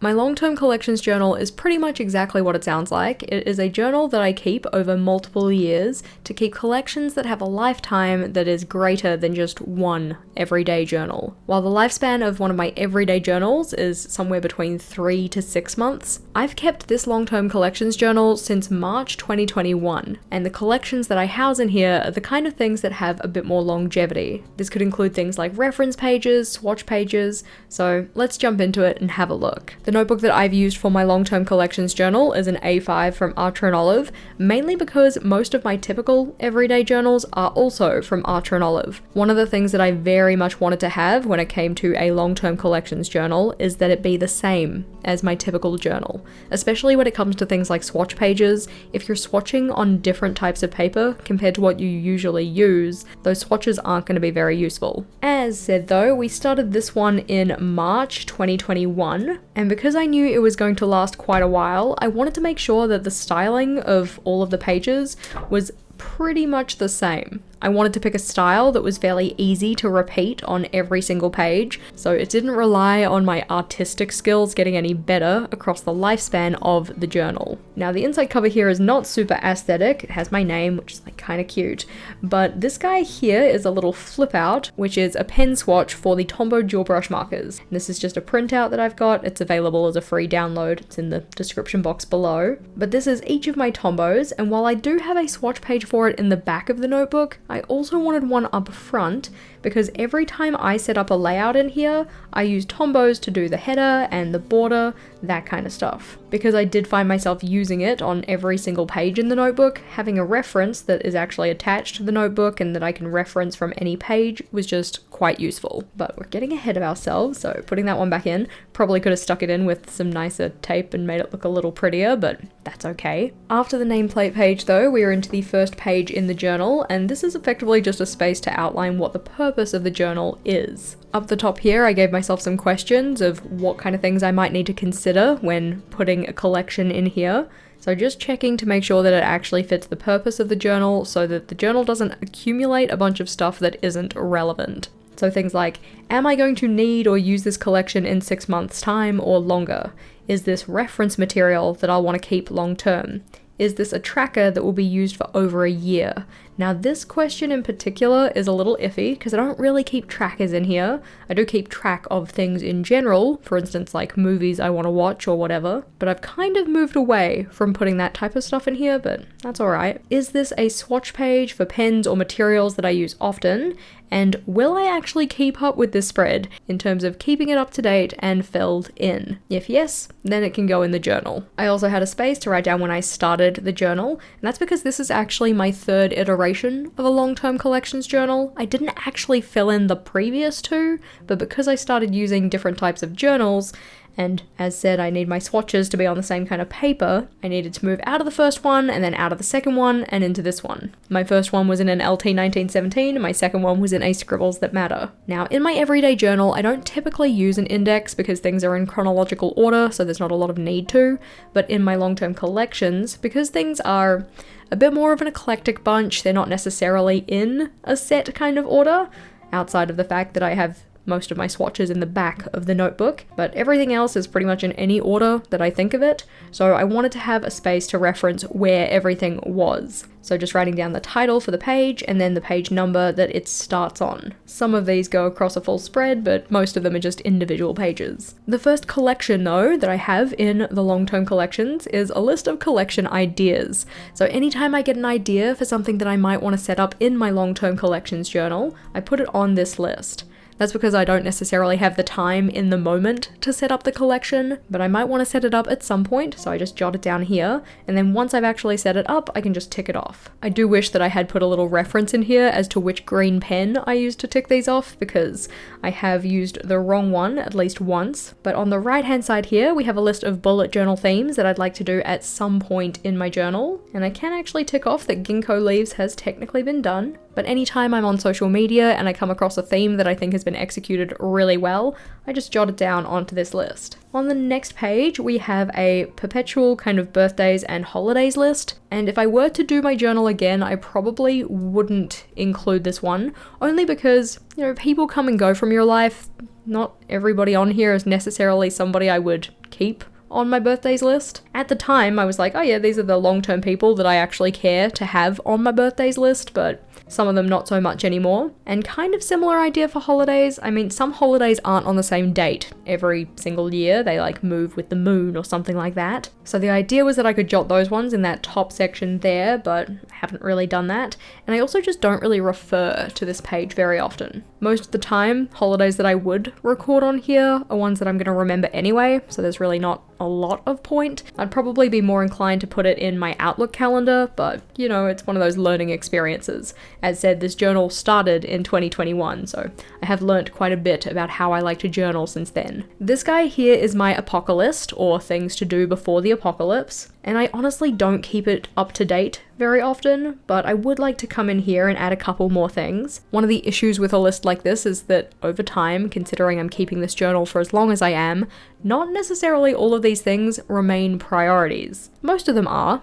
My long-term collections journal is pretty much exactly what it sounds like. It is a journal that I keep over multiple years to keep collections that have a lifetime that is greater than just one everyday journal. While the lifespan of one of my everyday journals is somewhere between 3 to 6 months, I've kept this long-term collections journal since March 2021, and the collections that I house in here are the kind of things that have a bit more longevity. This could include things like reference pages, swatch pages, so let's jump into it and have a look. The notebook that I've used for my long-term collections journal is an A5 from Archer & Olive, mainly because most of my typical everyday journals are also from Archer & Olive. One of the things that I very much wanted to have when it came to a long-term collections journal is that it be the same as my typical journal, especially when it comes to things like swatch pages. If you're swatching on different types of paper compared to what you usually use, those swatches aren't going to be very useful. As said though, we started this one in March 2021, and because I knew it was going to last quite a while, I wanted to make sure that the styling of all of the pages was pretty much the same. I wanted to pick a style that was fairly easy to repeat on every single page, so it didn't rely on my artistic skills getting any better across the lifespan of the journal. Now the inside cover here is not super aesthetic, it has my name, which is like kind of cute, but this guy here is a little flip out, which is a pen swatch for the Tombow dual brush markers. And this is just a printout that I've got. It's available as a free download, it's in the description box below. But this is each of my Tombows, and while I do have a swatch page for it in the back of the notebook, I also wanted one up front because every time I set up a layout in here, I use Tombows to do the header and the border, that kind of stuff. Because I did find myself using it on every single page in the notebook, having a reference that is actually attached to the notebook and that I can reference from any page was just quite useful. But we're getting ahead of ourselves, so putting that one back in, probably could have stuck it in with some nicer tape and made it look a little prettier, but that's okay. After the nameplate page though, we are into the first page in the journal, and this is effectively just a space to outline what the purpose of the journal is. Up the top here, I gave myself some questions of what kind of things I might need to consider when putting a collection in here. So just checking to make sure that it actually fits the purpose of the journal so that the journal doesn't accumulate a bunch of stuff that isn't relevant. So things like, am I going to need or use this collection in 6 months' time or longer? Is this reference material that I'll want to keep long term? Is this a tracker that will be used for over a year? Now this question in particular is a little iffy because I don't really keep trackers in here. I do keep track of things in general, for instance like movies I want to watch or whatever, but I've kind of moved away from putting that type of stuff in here, but that's alright. Is this a swatch page for pens or materials that I use often? And will I actually keep up with this spread in terms of keeping it up to date and filled in? If yes, then it can go in the journal. I also had a space to write down when I started the journal, and that's because this is actually my third iteration of a long-term collections journal. I didn't actually fill in the previous two, but because I started using different types of journals, and as said, I need my swatches to be on the same kind of paper, I needed to move out of the first one and then out of the second one and into this one. My first one was in an LT 1917 and my second one was in a Scribbles That Matter. Now in my everyday journal, I don't typically use an index because things are in chronological order, so there's not a lot of need to, but in my long-term collections, because things are a bit more of an eclectic bunch, they're not necessarily in a set kind of order, outside of the fact that I have most of my swatches in the back of the notebook, but everything else is pretty much in any order that I think of it, so I wanted to have a space to reference where everything was. So just writing down the title for the page and then the page number that it starts on. Some of these go across a full spread, but most of them are just individual pages. The first collection though that I have in the long-term collections is a list of collection ideas. So anytime I get an idea for something that I might want to set up in my long-term collections journal, I put it on this list. That's because I don't necessarily have the time in the moment to set up the collection, but I might want to set it up at some point, so I just jot it down here, and then once I've actually set it up, I can just tick it off. I do wish that I had put a little reference in here as to which green pen I used to tick these off, because I have used the wrong one at least once. But on the right hand side here, we have a list of bullet journal themes that I'd like to do at some point in my journal, and I can actually tick off that ginkgo leaves has technically been done. but anytime I'm on social media and I come across a theme that I think has been executed really well, I just jot it down onto this list. On the next page, we have a perpetual kind of birthdays and holidays list, and if I were to do my journal again, I probably wouldn't include this one, only because, you know, people come and go from your life. Not everybody on here is necessarily somebody I would keep on my birthdays list. At the time, I was like, oh yeah, these are the long-term people that I actually care to have on my birthdays list, but some of them not so much anymore. And kind of similar idea for holidays. I mean, some holidays aren't on the same date every single year. They like move with the moon or something like that. So the idea was that I could jot those ones in that top section there, but I haven't really done that. And I also just don't really refer to this page very often. Most of the time, holidays that I would record on here are ones that I'm going to remember anyway, so there's really not a lot of point. I'd probably be more inclined to put it in my Outlook calendar, but you know, it's one of those learning experiences. As said, this journal started in 2021, so I have learnt quite a bit about how I like to journal since then. This guy here is my apocalypse, or things to do before the apocalypse, and I honestly don't keep it up to date very often, but I would like to come in here and add a couple more things. One of the issues with a list like this is that over time, considering I'm keeping this journal for as long as I am, not necessarily all of these things remain priorities. Most of them are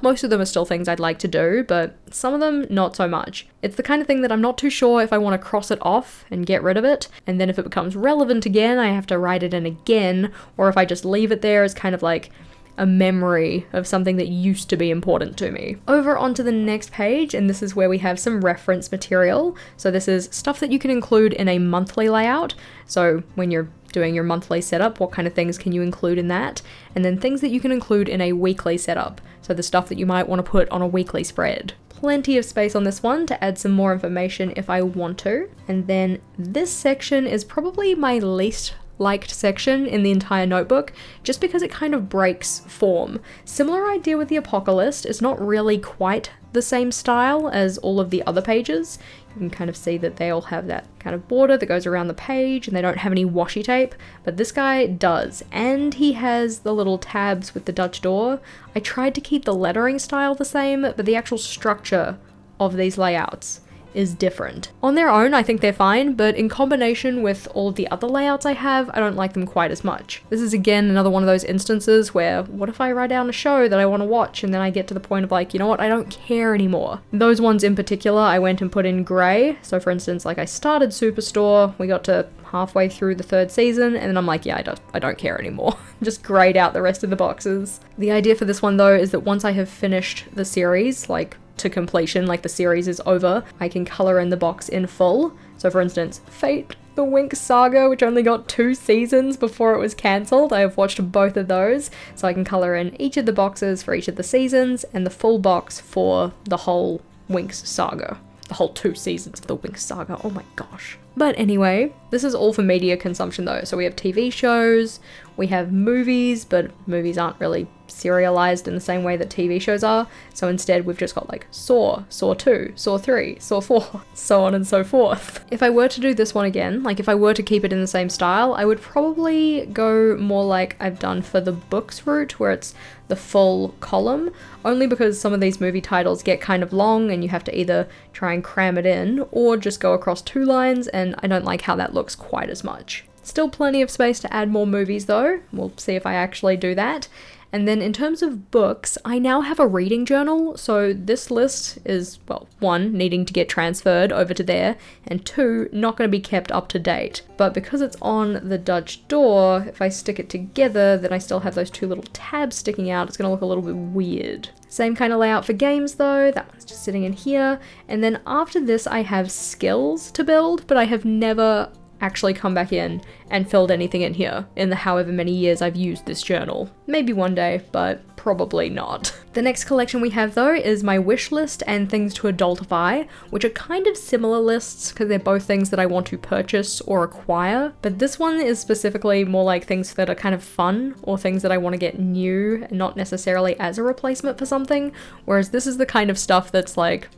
still things I'd like to do, but some of them not so much. It's the kind of thing that I'm not too sure if I want to cross it off and get rid of it, and then if it becomes relevant again, I have to write it in again, or if I just leave it there as kind of like a memory of something that used to be important to me. Over onto the next page, and this is where we have some reference material. So this is stuff that you can include in a monthly layout. So when you're doing your monthly setup, what kind of things can you include in that? And then things that you can include in a weekly setup. So the stuff that you might want to put on a weekly spread. Plenty of space on this one to add some more information if I want to. And then this section is probably my least liked section in the entire notebook, just because it kind of breaks form. Similar idea with the Apocalypse. It's not really quite the same style as all of the other pages. You can kind of see that they all have that kind of border that goes around the page, and they don't have any washi tape, but this guy does, and he has the little tabs with the Dutch door. I tried to keep the lettering style the same, but the actual structure of these layouts is different. On their own, I think they're fine, but in combination with all of the other layouts I have, I don't like them quite as much. This is again another one of those instances where, what if I write down a show that I want to watch and then I get to the point of like, you know what, I don't care anymore. Those ones in particular, I went and put in grey. So for instance, like I started Superstore, we got to halfway through the 3rd season, and then I'm like, yeah, I don't care anymore. Just grayed out the rest of the boxes. The idea for this one though is that once I have finished the series, like to completion, like the series is over, I can color in the box in full. So for instance, Fate the Winx Saga, which only got 2 seasons before it was cancelled. I have watched both of those, so I can color in each of the boxes for each of the seasons and the full box for the whole Winx Saga. The whole 2 seasons of the Winx Saga, oh my gosh. But anyway, this is all for media consumption though. So we have TV shows, we have movies, but movies aren't really serialized in the same way that TV shows are. So instead we've just got like Saw, Saw 2, Saw 3, Saw 4, so on and so forth. If I were to do this one again, like if I were to keep it in the same style, I would probably go more like I've done for the books route, where it's the full column, only because some of these movie titles get kind of long and you have to either try and cram it in or just go across 2 lines, and I don't like how that looks quite as much. Still plenty of space to add more movies though. We'll see if I actually do that. And then in terms of books, I now have a reading journal, so this list is, well, 1, needing to get transferred over to there, and 2, not going to be kept up to date. But because it's on the Dutch door, if I stick it together, then I still have those 2 little tabs sticking out. It's going to look a little bit weird. Same kind of layout for games though, that one's just sitting in here. And then after this I have skills to build, but I have never actually come back in and filled anything in here in the however many years I've used this journal. Maybe one day, but probably not. The next collection we have though is my wish list and things to adultify, which are kind of similar lists because they're both things that I want to purchase or acquire, but this one is specifically more like things that are kind of fun or things that I want to get new and not necessarily as a replacement for something, whereas this is the kind of stuff that's like,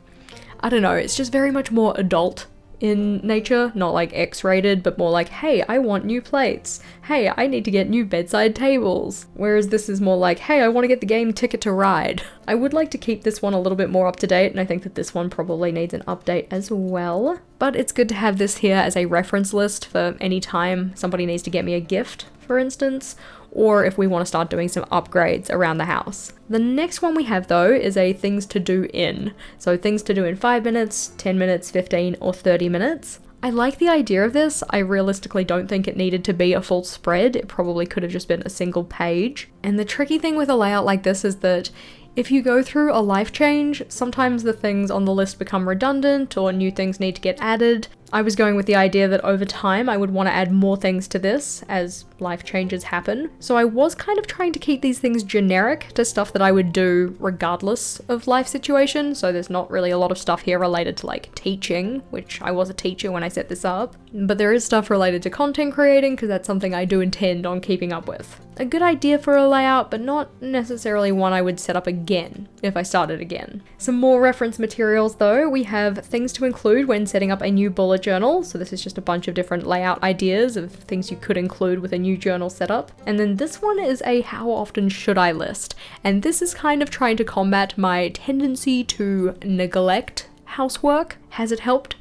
I don't know, it's just very much more adult in nature, not like X-rated, but more like, hey, I want new plates. Hey, I need to get new bedside tables. Whereas this is more like, hey, I want to get the game Ticket to Ride. I would like to keep this one a little bit more up to date, and I think that this one probably needs an update as well. But it's good to have this here as a reference list for any time somebody needs to get me a gift, for instance, or if we want to start doing some upgrades around the house. The next one we have though is a things to do in. So things to do in 5 minutes, 10 minutes, 15 or 30 minutes. I like the idea of this. I realistically don't think it needed to be a full spread. It probably could have just been a single page. And the tricky thing with a layout like this is that if you go through a life change, sometimes the things on the list become redundant or new things need to get added. I was going with the idea that over time I would want to add more things to this as life changes happen. So I was kind of trying to keep these things generic to stuff that I would do regardless of life situation. So there's not really a lot of stuff here related to like teaching, which I was a teacher when I set this up. But there is stuff related to content creating because that's something I do intend on keeping up with. A good idea for a layout, but not necessarily one I would set up again if I started again. Some more reference materials though. We have things to include when setting up a new bullet journal. So this is just a bunch of different layout ideas of things you could include with a new journal setup. And then this one is a how often should I list. And this is kind of trying to combat my tendency to neglect housework. Has it helped?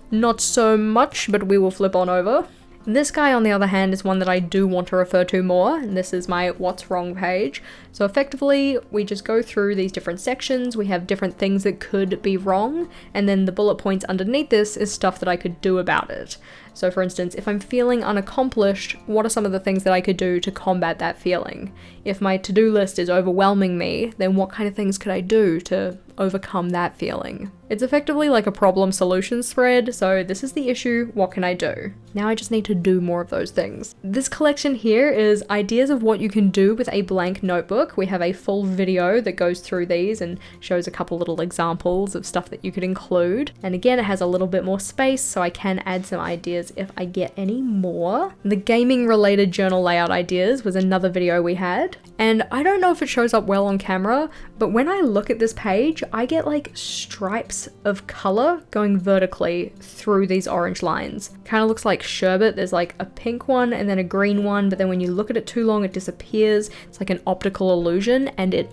Not so much, but we will flip on over. This guy, on the other hand, is one that I do want to refer to more, and this is my what's wrong page. So effectively, we just go through these different sections, we have different things that could be wrong, and then the bullet points underneath this is stuff that I could do about it. So for instance, if I'm feeling unaccomplished, what are some of the things that I could do to combat that feeling? If my to-do list is overwhelming me, then what kind of things could I do to overcome that feeling? It's effectively like a problem solution spread, so this is the issue, what can I do? Now I just need to do more of those things. This collection here is ideas of what you can do with a blank notebook. We have a full video that goes through these and shows a couple little examples of stuff that you could include. And again, it has a little bit more space, so I can add some ideas if I get any more. The gaming related journal layout ideas was another video we had. And I don't know if it shows up well on camera, but when I look at this page, I get like stripes of color going vertically through these orange lines. Kind of looks like sherbet. There's like a pink one and then a green one, but then when you look at it too long, it disappears. It's like an optical illusion, and it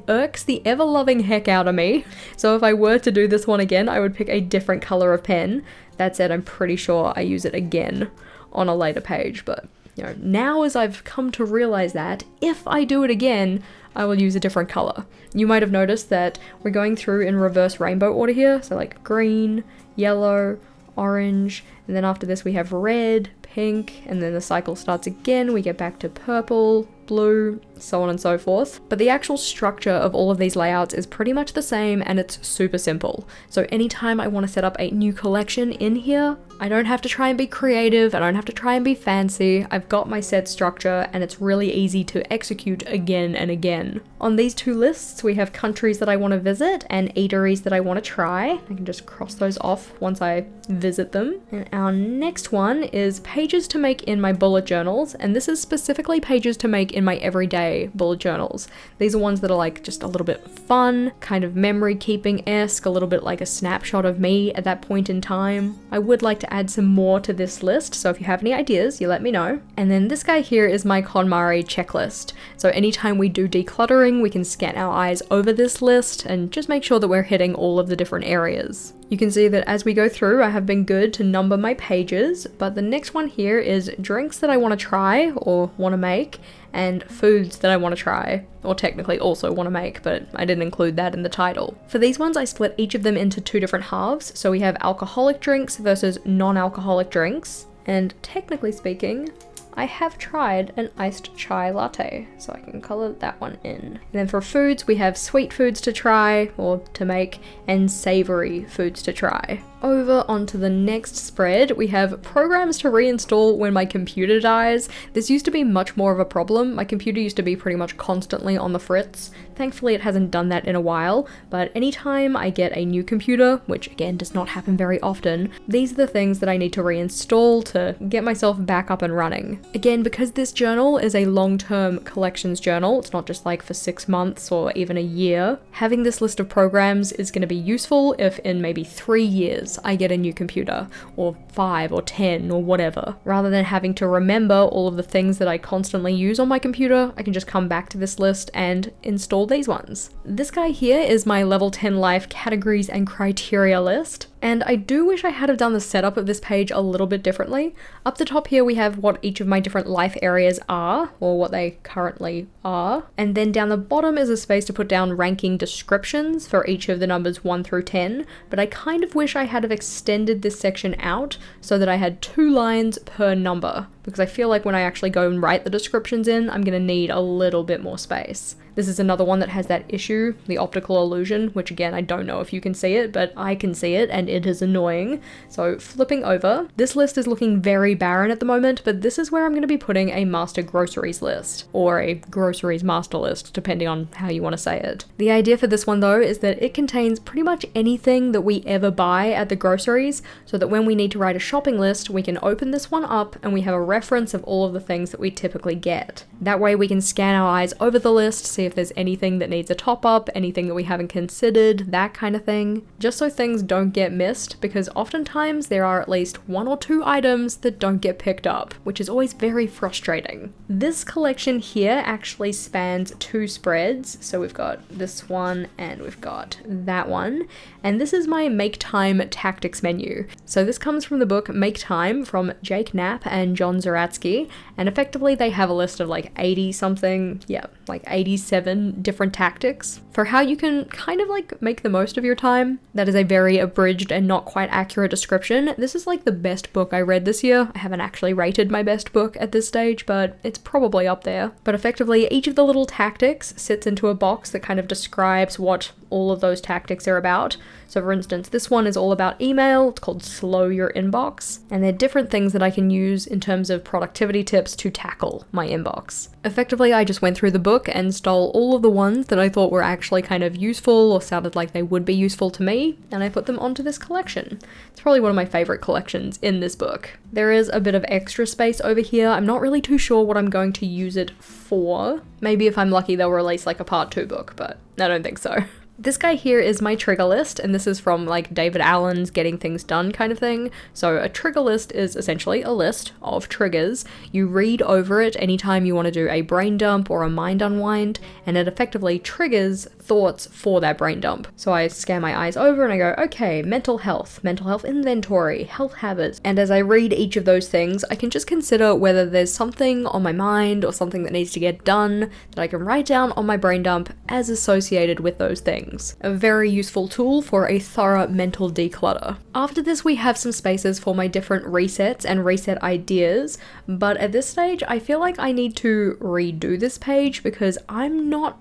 irks the ever-loving heck out of me. So if I were to do this one again, I would pick a different color of pen. That said, I'm pretty sure I use it again on a later page, but you know, now as I've come to realize that, if I do it again, I will use a different color. You might have noticed that we're going through in reverse rainbow order here, so like green, yellow, orange, and then after this we have red, pink, and then the cycle starts again, we get back to purple, blue, so on and so forth. But the actual structure of all of these layouts is pretty much the same, and it's super simple. So anytime I want to set up a new collection in here, I don't have to try and be creative, I don't have to try and be fancy, I've got my set structure and it's really easy to execute again and again. On these two lists we have countries that I want to visit and eateries that I want to try. I can just cross those off once I visit them. And our next one is pages to make in my bullet journals, and this is specifically pages to make in my everyday bullet journals. These are ones that are like just a little bit fun, kind of memory keeping-esque, a little bit like a snapshot of me at that point in time. I would like to add some more to this list, so if you have any ideas, you let me know. And then this guy here is my KonMari checklist. So anytime we do decluttering, we can scan our eyes over this list and just make sure that we're hitting all of the different areas. You can see that as we go through, I have been good to number my pages, but the next one here is drinks that I want to try or want to make, and foods that I want to try, or technically also want to make, but I didn't include that in the title. For these ones, I split each of them into two different halves, so we have alcoholic drinks versus non-alcoholic drinks, and technically speaking, I have tried an iced chai latte, so I can color that one in. And then for foods, we have sweet foods to try, or to make, and savory foods to try. Over onto the next spread, we have programs to reinstall when my computer dies. This used to be much more of a problem. My computer used to be pretty much constantly on the fritz. Thankfully, it hasn't done that in a while, but anytime I get a new computer, which again does not happen very often, these are the things that I need to reinstall to get myself back up and running. Again, because this journal is a long-term collections journal, it's not just like for 6 months or even a year, having this list of programs is going to be useful if in maybe 3 years years I get a new computer, or 5 or 10 or whatever. Rather than having to remember all of the things that I constantly use on my computer, I can just come back to this list and install these ones. This guy here is my level 10 life categories and criteria list. And I do wish I had have done the setup of this page a little bit differently. Up the top here we have what each of my different life areas are, or what they currently are. And then down the bottom is a space to put down ranking descriptions for each of the numbers 1 through 10. But I kind of wish I had have extended this section out so that I had 2 lines per number, because I feel like when I actually go and write the descriptions in, I'm going to need a little bit more space. This is another one that has that issue, the optical illusion, which again, I don't know if you can see it, but I can see it and it is annoying. So flipping over, this list is looking very barren at the moment, but this is where I'm going to be putting a master groceries list, or a groceries master list, depending on how you want to say it. The idea for this one though is that it contains pretty much anything that we ever buy at the groceries, so that when we need to write a shopping list, we can open this one up and we have a reference of all of the things that we typically get. That way we can scan our eyes over the list, see if there's anything that needs a top up, anything that we haven't considered, that kind of thing. Just so things don't get missed, because oftentimes there are at least 1 or 2 items that don't get picked up, which is always very frustrating. This collection here actually spans 2 spreads. So we've got this one and we've got that one. And this is my Make Time Tactics menu. So this comes from the book Make Time from Jake Knapp and John Zeratsky. And effectively they have a list of like 80 something, like 87 different tactics for how you can kind of like make the most of your time. That is a very abridged and not quite accurate description. This is like the best book I read this year. I haven't actually rated my best book at this stage, but it's probably up there. But effectively each of the little tactics sits into a box that kind of describes what all of those tactics are about. So for instance, this one is all about email. It's called Slow Your Inbox. And they're different things that I can use in terms of productivity tips to tackle my inbox. Effectively, I just went through the book and stole all of the ones that I thought were actually kind of useful or sounded like they would be useful to me, and I put them onto this collection. It's probably one of my favorite collections in this book. There is a bit of extra space over here. I'm not really too sure what I'm going to use it for. Maybe if I'm lucky they'll release like a part 2 book, but I don't think so. This guy here is my trigger list, and this is from like David Allen's Getting Things Done kind of thing. So a trigger list is essentially a list of triggers. You read over it anytime you want to do a brain dump or a mind unwind, and it effectively triggers thoughts for that brain dump. So I scan my eyes over and I go, okay, mental health inventory, health habits. And as I read each of those things, I can just consider whether there's something on my mind or something that needs to get done that I can write down on my brain dump as associated with those things. A very useful tool for a thorough mental declutter. After this, we have some spaces for my different resets and reset ideas, but at this stage, I feel like I need to redo this page because I'm not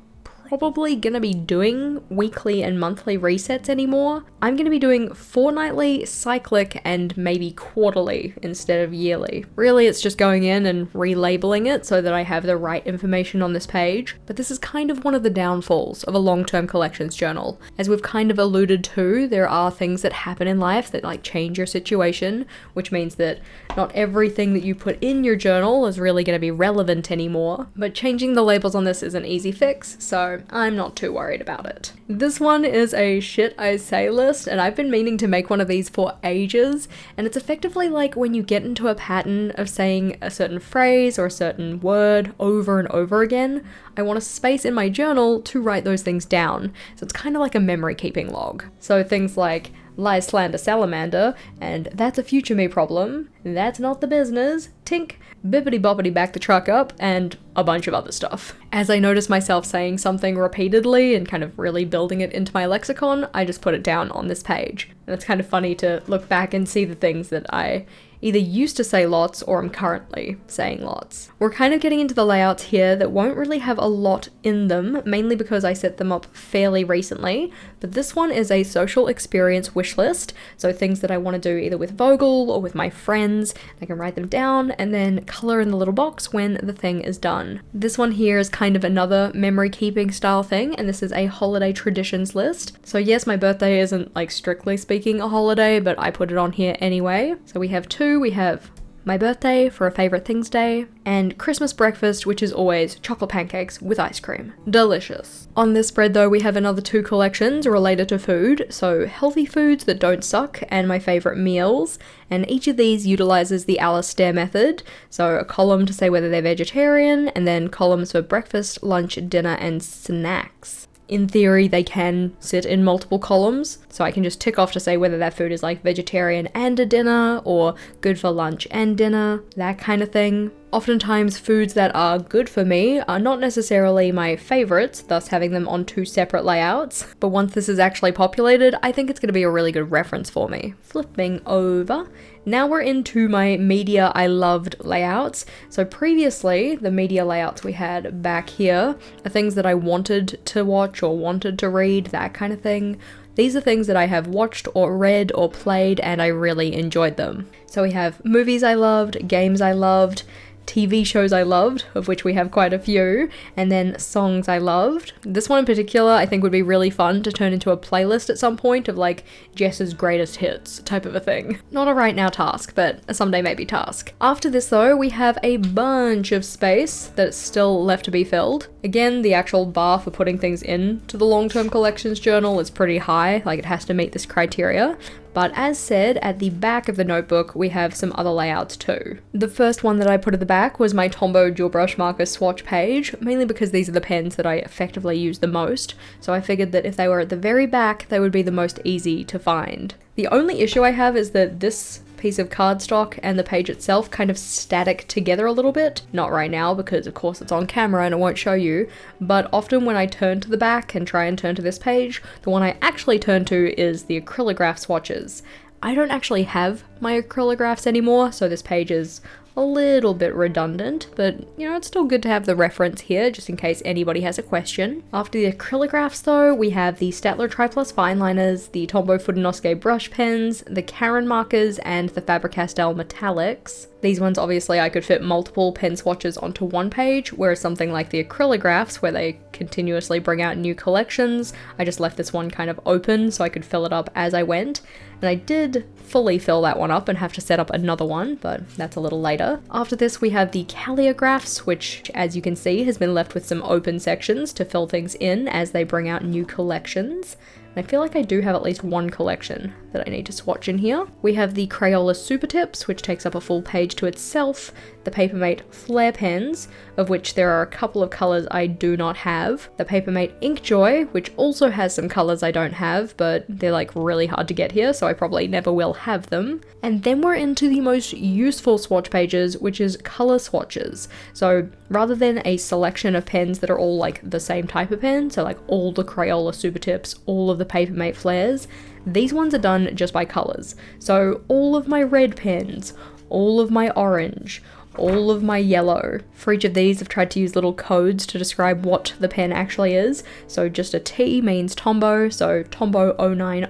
probably gonna be doing weekly and monthly resets anymore. I'm gonna be doing fortnightly, cyclic, and maybe quarterly instead of yearly. Really, it's just going in and relabeling it so that I have the right information on this page. But this is kind of one of the downfalls of a long-term collections journal. As we've kind of alluded to, there are things that happen in life that like change your situation, which means that not everything that you put in your journal is really gonna be relevant anymore. But changing the labels on this is an easy fix, so I'm not too worried about it. This one is a shit I say list, and I've been meaning to make one of these for ages, and it's effectively like when you get into a pattern of saying a certain phrase or a certain word over and over again, I want a space in my journal to write those things down. So it's kind of like a memory keeping log. So things like lies, slander, salamander, and that's a future me problem, that's not the business, tink, bippity boppity back the truck up, and a bunch of other stuff. As I notice myself saying something repeatedly and kind of really building it into my lexicon, I just put it down on this page. And it's kind of funny to look back and see the things that I either used to say lots or I'm currently saying lots. We're kind of getting into the layouts here that won't really have a lot in them, mainly because I set them up fairly recently, but this one is a social experience wish list, so things that I want to do either with Vogel or with my friends. I can write them down and then color in the little box when the thing is done. This one here is kind of another memory keeping style thing, and this is a holiday traditions list. So yes, my birthday isn't like strictly speaking a holiday, but I put it on here anyway. So we have 2. We have my birthday for a favorite things day, and Christmas breakfast, which is always chocolate pancakes with ice cream. Delicious. On this spread though, we have another 2 collections related to food, so healthy foods that don't suck and my favorite meals, and each of these utilizes the Alistair method, so a column to say whether they're vegetarian, and then columns for breakfast, lunch, dinner, and snacks. In theory, they can sit in multiple columns, so I can just tick off to say whether that food is like vegetarian and a dinner, or good for lunch and dinner, that kind of thing. Oftentimes, foods that are good for me are not necessarily my favorites, thus having them on 2 separate layouts, but once this is actually populated, I think it's going to be a really good reference for me. Flipping over. Now we're into my media I loved layouts. So previously, the media layouts we had back here are things that I wanted to watch or wanted to read, that kind of thing. These are things that I have watched or read or played and I really enjoyed them. So we have movies I loved, games I loved, TV shows I loved, of which we have quite a few, and then songs I loved. This one in particular I think would be really fun to turn into a playlist at some point of like Jess's greatest hits type of a thing. Not a right now task, but a someday maybe task. After this though, we have a bunch of space that's still left to be filled. Again, the actual bar for putting things into the long-term collections journal is pretty high, like it has to meet this criteria. But as said, at the back of the notebook, we have some other layouts too. The first one that I put at the back was my Tombow dual brush marker swatch page, mainly because these are the pens that I effectively use the most, so I figured that if they were at the very back, they would be the most easy to find. The only issue I have is that this piece of cardstock and the page itself kind of static together a little bit. Not right now because of course it's on camera and it won't show you, but often when I turn to the back and try and turn to this page, the one I actually turn to is the acrylograph swatches. I don't actually have my acrylographs anymore, so this page is a little bit redundant, but you know, it's still good to have the reference here just in case anybody has a question. After the acrylographs though, we have the Staedtler Tri-Plus fine liners, the Tombow Fudenosuke brush pens, the Caron markers, and the Faber-Castell metallics. These ones obviously I could fit multiple pen swatches onto one page, whereas something like the acrylographs, where they continuously bring out new collections, I just left this one kind of open so I could fill it up as I went. And I did fully fill that one up and have to set up another one, but that's a little later. After this we have the calligraphs, which as you can see has been left with some open sections to fill things in as they bring out new collections. And I feel like I do have at least one collection that I need to swatch in here. We have the Crayola Super Tips, which takes up a full page to itself, the Papermate Flare pens, of which there are a couple of colours I do not have, the Papermate Inkjoy, which also has some colours I don't have, but they're like really hard to get here, so I probably never will have them. And then we're into the most useful swatch pages, which is colour swatches. So rather than a selection of pens that are all like the same type of pen, so like all the Crayola Super Tips, all of the Papermate Flares, these ones are done just by colours. So all of my red pens, all of my orange, all of my yellow. For each of these I've tried to use little codes to describe what the pen actually is. So just a T means Tombow, so Tombow 090,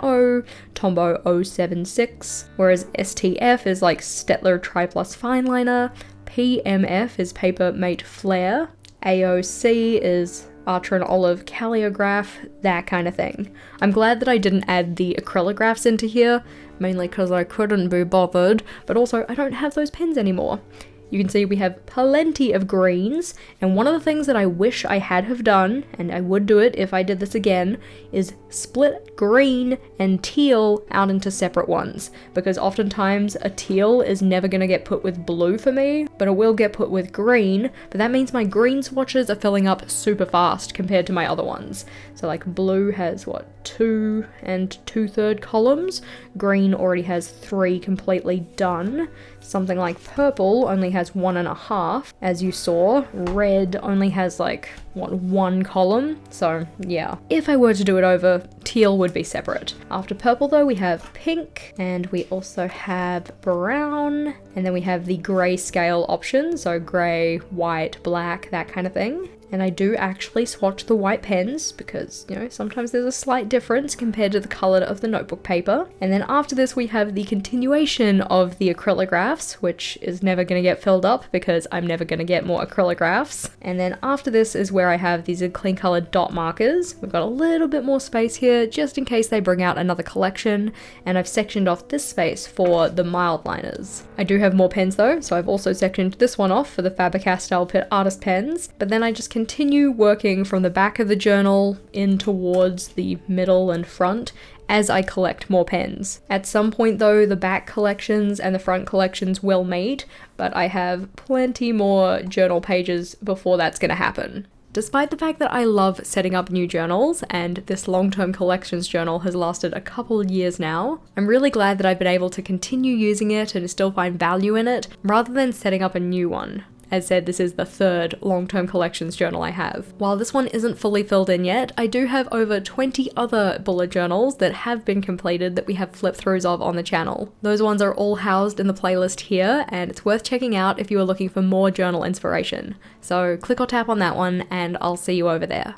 Tombow 076, whereas STF is like Staedtler Tri-Plus fine liner, PMF is Papermate Flare, AOC is Archer and Olive calligraph, that kind of thing. I'm glad that I didn't add the acrylographs into here, mainly because I couldn't be bothered, but also I don't have those pens anymore. You can see we have plenty of greens, and one of the things that I wish I had have done, and I would do it if I did this again, is split green and teal out into separate ones, because oftentimes a teal is never going to get put with blue for me, but it will get put with green, but that means my green swatches are filling up super fast compared to my other ones. So like blue has what, 2 2/3 columns, green already has 3 completely done, something like purple only has 1.5, as you saw, red only has like, what, 1 column, so yeah. If I were to do it over, teal would be separate. After purple though, we have pink, and we also have brown, and then we have the grayscale option, so grey, white, black, that kind of thing. And I do actually swatch the white pens because, you know, sometimes there's a slight difference compared to the color of the notebook paper. And then after this we have the continuation of the acrylographs, which is never going to get filled up because I'm never going to get more acrylographs. And then after this is where I have these clean colored dot markers. We've got a little bit more space here just in case they bring out another collection, and I've sectioned off this space for the mild liners. I do have more pens though, so I've also sectioned this one off for the Faber-Castell Pitt Artist pens, but then I just continue working from the back of the journal in towards the middle and front as I collect more pens. At some point though, the back collections and the front collections will meet, but I have plenty more journal pages before that's gonna happen. Despite the fact that I love setting up new journals, and this long-term collections journal has lasted a couple of years now, I'm really glad that I've been able to continue using it and still find value in it, rather than setting up a new one. As said, this is the third long-term collections journal I have. While this one isn't fully filled in yet, I do have over 20 other bullet journals that have been completed that we have flip-throughs of on the channel. Those ones are all housed in the playlist here, and it's worth checking out if you are looking for more journal inspiration. So click or tap on that one, and I'll see you over there.